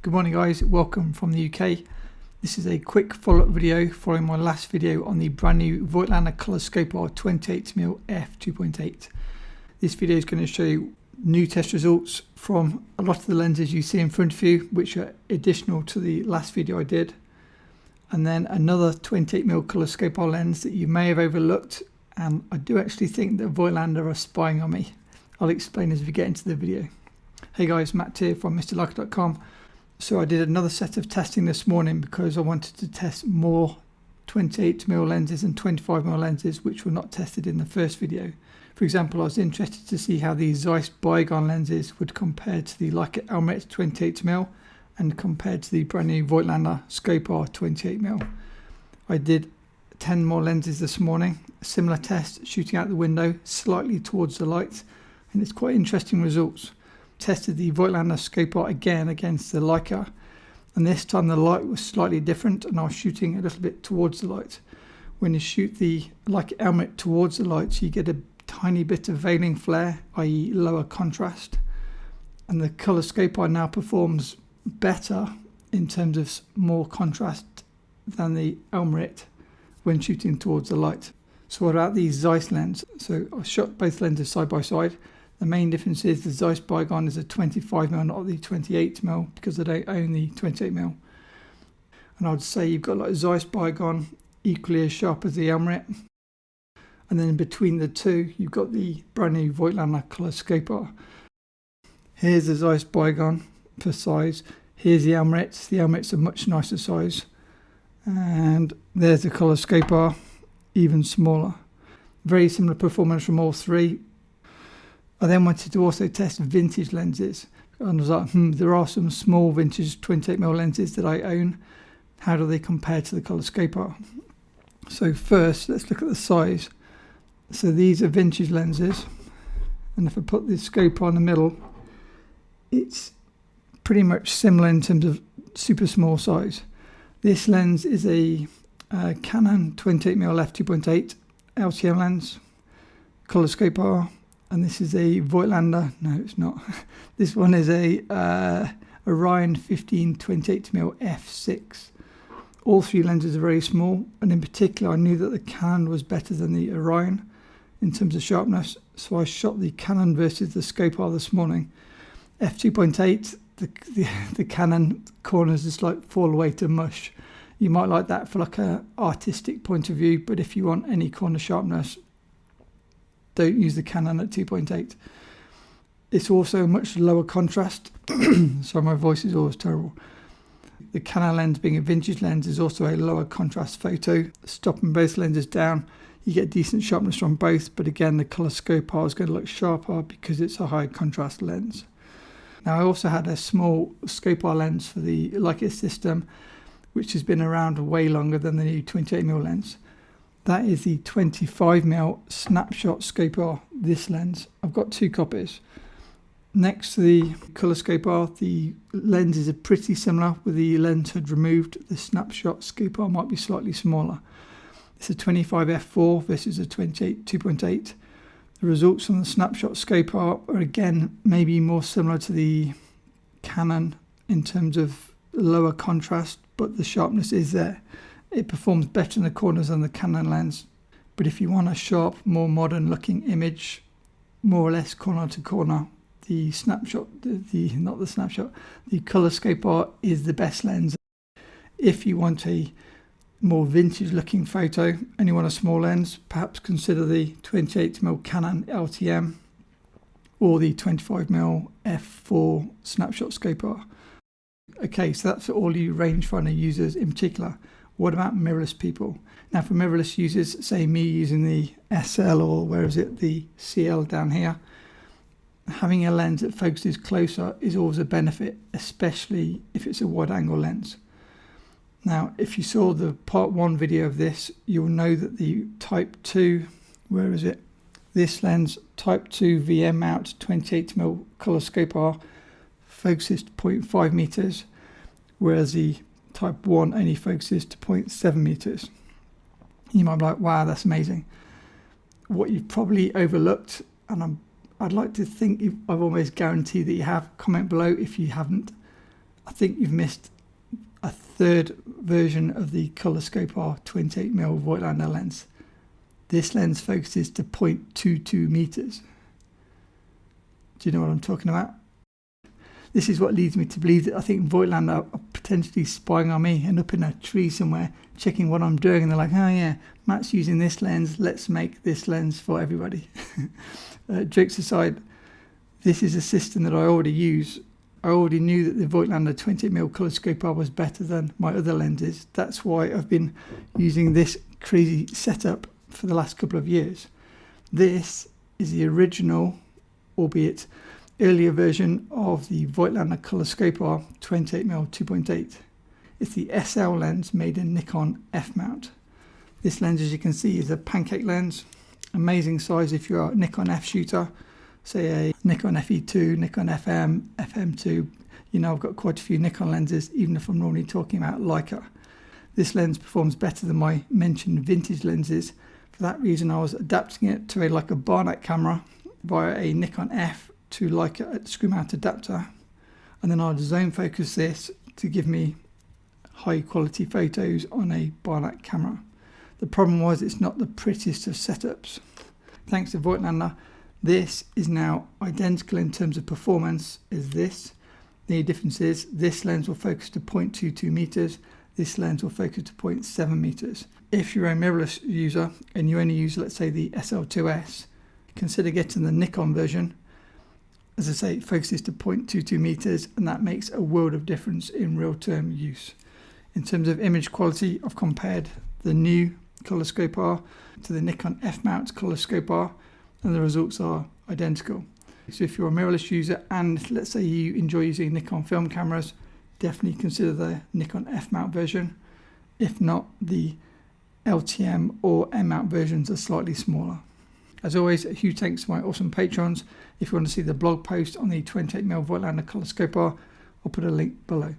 Good morning guys, welcome from the UK. This is a quick follow-up video following my last video on the brand new Voigtlander Color Skopar 28mm f2.8. This video is going to show you new test results from a lot of the lenses you see in front of you, which are additional to the last video I did. And then another 28mm Color Skopar lens that you may have overlooked, and I do actually think that Voigtlander are spying on me. I'll explain as we get into the video. Hey guys, Matt here from MrLeica.com. So I did another set of testing this morning because I wanted to test more 28mm lenses and 25mm lenses which were not tested in the first video. For example, I was interested to see how the Zeiss Biogon lenses would compare to the Leica Elmarit 28mm and compared to the brand new Voigtlander Skopar 28mm. I did 10 more lenses this morning, a similar test, shooting out the window slightly towards the light, and it's quite interesting results. Tested the Voigtlander Skopar again against the Leica, and this time the light was slightly different and I was shooting a little bit towards the light. When you shoot the Leica Elmarit towards the light, you get a tiny bit of veiling flare, i.e. lower contrast, and the Color Skopar now performs better in terms of more contrast than the Elmarit when shooting towards the light. So what about the Zeiss lens? So I shot both lenses side by side. The main difference is the Zeiss Biogon is a 25mm, not the 28mm, because I don't own the 28mm. And I would say you've got like Zeiss Biogon equally as sharp as the Elmarit. And then in between the two, you've got the brand new Voigtlander Color Skopar. Here's the Zeiss Biogon for size. Here's the Elmarit. The Elmarit's a much nicer size. And there's the Color Skopar, even smaller. Very similar performance from all three. I then wanted to also test vintage lenses, and I was like, there are some small vintage 28mm lenses that I own. How do they compare to the Color Skopar? So first, let's look at the size. So these are vintage lenses, and if I put the Skopar in the middle, it's pretty much similar in terms of super small size. This lens is a Canon 28mm f2.8 LTM lens, Color Skopar. And this is a Voigtlander, no it's not, this one is a Orion-15 28mm f6. All three lenses are very small, and in particular I knew that the Canon was better than the Orion in terms of sharpness, so I shot the Canon versus the Skopar this morning. f2.8, the Canon corners just like fall away to mush. You might like that for like a artistic point of view, but if you want any corner sharpness, don't use the Canon at 2.8. It's also much lower contrast. Sorry, my voice is always terrible. The Canon lens, being a vintage lens, is also a lower contrast photo. Stopping both lenses down, you get decent sharpness from both, but again the Color Skopar is going to look sharper because it's a high contrast lens. Now I also had a small Skopar lens for the Leica system, which has been around way longer than the new 28mm lens. That is the 25mm Snapshot Skopar, this lens. I've got two copies. Next to the Color Skopar, the lenses are pretty similar with the lens hood removed. The Snapshot Skopar might be slightly smaller. It's a 25 f4 versus a 28 2.8. The results from the Snapshot Skopar are again maybe more similar to the Canon in terms of lower contrast, but the sharpness is there. It performs better in the corners than the Canon lens. But if you want a sharp, more modern looking image, more or less corner to corner, the Snapshot, the Color Skopar is the best lens. If you want a more vintage looking photo and you want a small lens, perhaps consider the 28mm Canon LTM or the 25mm f4 Snapshot Skopar. Okay, so that's for all you rangefinder users in particular. What about mirrorless people? Now for mirrorless users, say me using the SL or where is it, the CL down here, having a lens that focuses closer is always a benefit, especially if it's a wide angle lens. Now if you saw the part 1 video of this, you'll know that the Typ II, where is it, this lens, Typ II VM mount 28mm Color Skopar focuses to 0.5 meters, whereas the Type 1 only focuses to 0.7 meters. You might be like, wow, that's amazing. What you've probably overlooked, and I'd like to think I've almost guaranteed that you have, comment below if you haven't, I think you've missed a third version of the Color Skopar 28mm Voigtlander lens. This lens focuses to 0.22 meters. Do you know what I'm talking about? This is what leads me to believe that I think Voigtlander are potentially spying on me and up in a tree somewhere checking what I'm doing, and they're like, oh yeah, Matt's using this lens, let's make this lens for everybody. Jokes aside, this is a system that I already use. I already knew that the Voigtlander 28mm Color Skopar was better than my other lenses. That's why I've been using this crazy setup for the last couple of years. This is the original, albeit earlier version of the Voigtlander Color Skopar 28mm 2.8. It's the SL lens made in Nikon F mount. This lens, as you can see, is a pancake lens. Amazing size if you're a Nikon F shooter, say a Nikon FE2, Nikon FM, FM2. You know, I've got quite a few Nikon lenses, even if I'm normally talking about Leica. This lens performs better than my mentioned vintage lenses. For that reason, I was adapting it to a Leica Barnett camera via a Nikon F to Leica screw mount adapter, and then I'd zone focus this to give me high quality photos on a Barnett camera. The problem was it's not the prettiest of setups. Thanks to Voigtlander, this is now identical in terms of performance as this. The difference is this lens will focus to 0.22 meters, this lens will focus to 0.7 meters. If you're a mirrorless user and you only use, let's say, the SL2S, consider getting the Nikon version. As I say, it focuses to 0.22 meters, and that makes a world of difference in real-term use. In terms of image quality, I've compared the new Color Skopar to the Nikon F mount Color Skopar, and the results are identical. So if you're a mirrorless user and let's say you enjoy using Nikon film cameras, definitely consider the Nikon F mount version. If not, the LTM or M mount versions are slightly smaller. As always, a huge thanks to my awesome patrons. If you want to see the blog post on the 28mm Voigtlander Color Skopar, I'll put a link below.